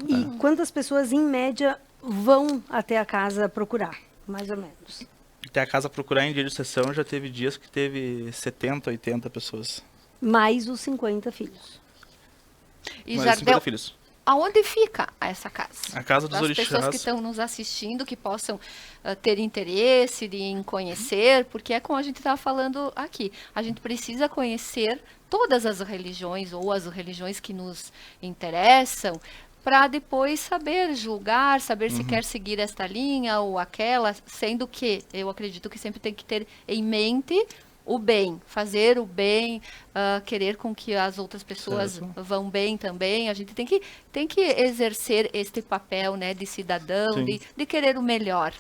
E quantas pessoas, em média, vão até a casa procurar, mais ou menos? Até a casa procurar em dia de sessão, já teve dias que teve 70, 80 pessoas. Mais os 50 filhos. E Mais Jardel, 50 filhos. aonde fica essa casa? A Casa dos Para as Orixás. pessoas que estão nos assistindo, que possam ter interesse em conhecer, porque é como a gente estava falando aqui, a gente precisa conhecer todas as religiões ou as religiões que nos interessam, para depois saber julgar, saber se quer seguir esta linha ou aquela, sendo que eu acredito que sempre tem que ter em mente o bem, fazer o bem, querer com que as outras pessoas vão bem também. A gente tem que exercer este papel, né, de cidadão, de querer o melhor.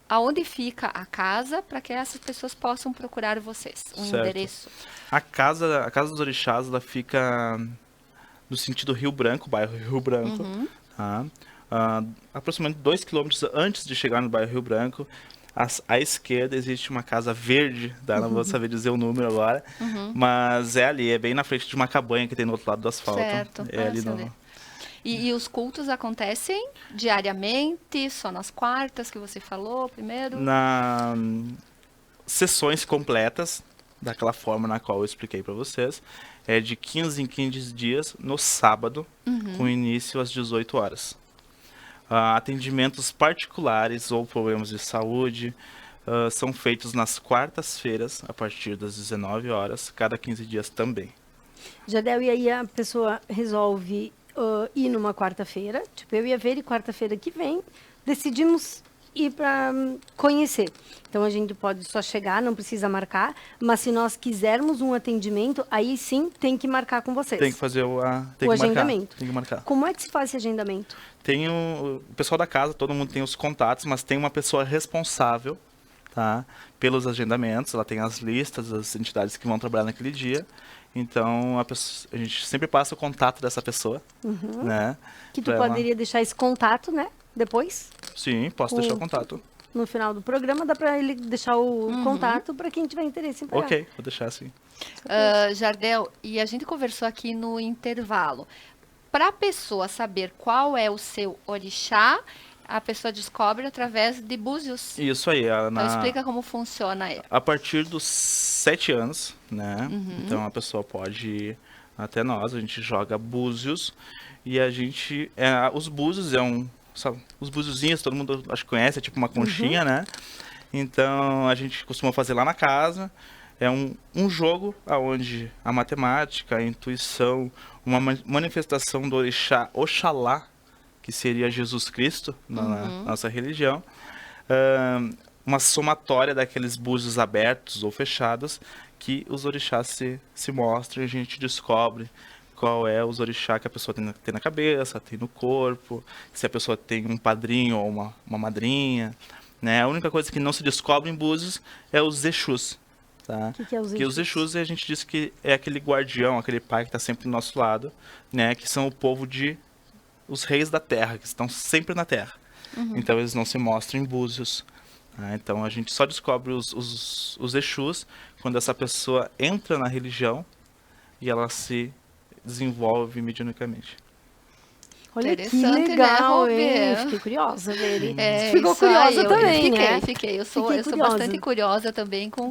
Aonde fica a casa para que essas pessoas possam procurar vocês? Endereço? A casa dos Orixás, ela fica no sentido Rio Branco, bairro Rio Branco, tá? Aproximadamente 2 quilômetros antes de chegar no bairro Rio Branco, à esquerda existe uma casa verde, tá? Não vou saber dizer o número agora, mas é ali, é bem na frente de uma cabanha que tem no outro lado do asfalto. Certo. É ali no... E os cultos acontecem diariamente, só nas quartas que você falou primeiro? Sessões completas, daquela forma na qual eu expliquei para vocês, é de 15 em 15 dias, no sábado, com início às 18 horas. Atendimentos particulares ou problemas de saúde são feitos nas quartas-feiras, a partir das 19 horas, cada 15 dias também. Jardel, e aí a pessoa resolve ir numa quarta-feira, tipo, eu ia ver e quarta-feira que vem, decidimos ir para conhecer. Então a gente pode só chegar, não precisa marcar, mas se nós quisermos um atendimento, aí sim tem que marcar com vocês. Tem que fazer o agendamento. Tem que marcar. Como é que se faz esse agendamento? Tem o pessoal da casa, todo mundo tem os contatos, mas tem uma pessoa responsável, tá, pelos agendamentos. Ela tem as listas das entidades que vão trabalhar naquele dia. Então a gente sempre passa o contato dessa pessoa, né? Que tu poderia deixar esse contato, né? Depois? Sim, posso deixar o contato. No final do programa dá para ele deixar o contato para quem tiver interesse em pegar. Ok, vou deixar assim. Jardel, e a gente conversou aqui no intervalo. Para a pessoa saber qual é o seu orixá, a pessoa descobre através de búzios. Isso aí. Então explica como funciona aí. A partir dos 7 anos, né? Então a pessoa pode ir até nós, a gente joga búzios e a gente... os búzios os búziozinhos, todo mundo acho que conhece, é tipo uma conchinha, né? Então a gente costuma fazer lá na casa. É um jogo onde a matemática, a intuição, uma manifestação do orixá Oxalá, que seria Jesus Cristo na nossa religião, uma somatória daqueles búzios abertos ou fechados que os orixás se mostram e a gente descobre qual é os orixá que a pessoa tem na cabeça, tem no corpo, se a pessoa tem um padrinho ou uma madrinha, né? A única coisa que não se descobre em búzios é os Exus. Tá? Que é os Exus? Que os Exus, a gente diz que é aquele guardião, aquele pai que está sempre do nosso lado, né? Que são o povo os reis da terra, que estão sempre na terra. Então eles não se mostram em búzios. Tá? Então a gente só descobre os Exus quando essa pessoa entra na religião e ela se desenvolve mediunicamente. Olha que Interessante, legal, né, hein? Roberto? Fiquei curiosa, Veri. É, Ficou isso curiosa aí, também, fiquei, né? Fiquei. Eu sou Fiquei bastante curiosa. curiosa também com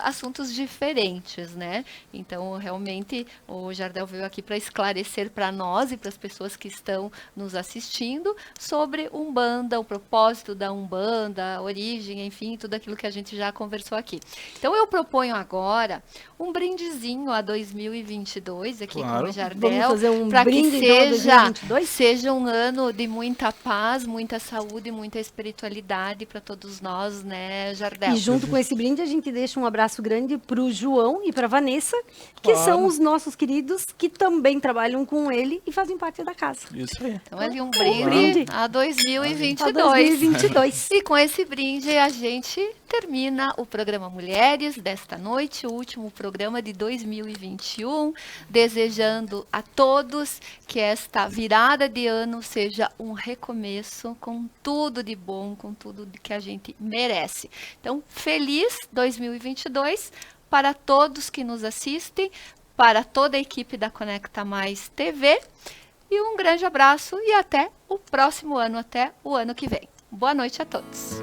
assuntos diferentes, né? Então, realmente, o Jardel veio aqui para esclarecer para nós e para as pessoas que estão nos assistindo sobre Umbanda, o propósito da Umbanda, a origem, enfim, tudo aquilo que a gente já conversou aqui. Então, eu proponho agora um brindezinho a 2022 aqui Claro. com o Jardel. Vamos fazer um para que brinde então a seja 2022? seja um ano de muita paz, muita saúde, muita espiritualidade para todos nós, né, Jardel? E junto com esse brinde, a gente deixa um abraço grande para o João e para a Vanessa, que Claro. são os nossos queridos que também trabalham com ele e fazem parte da casa. Isso aí. Então, ali um brinde. brinde a 2022. A 2022. E com esse brinde, a gente termina o programa Mulheres desta noite, o último programa de 2021, desejando a todos que esta virada de ano seja um recomeço com tudo de bom, com tudo que a gente merece. Então, feliz 2022 para todos que nos assistem, para toda a equipe da Conecta Mais TV, e um grande abraço e até o próximo ano, até o ano que vem. Boa noite a todos.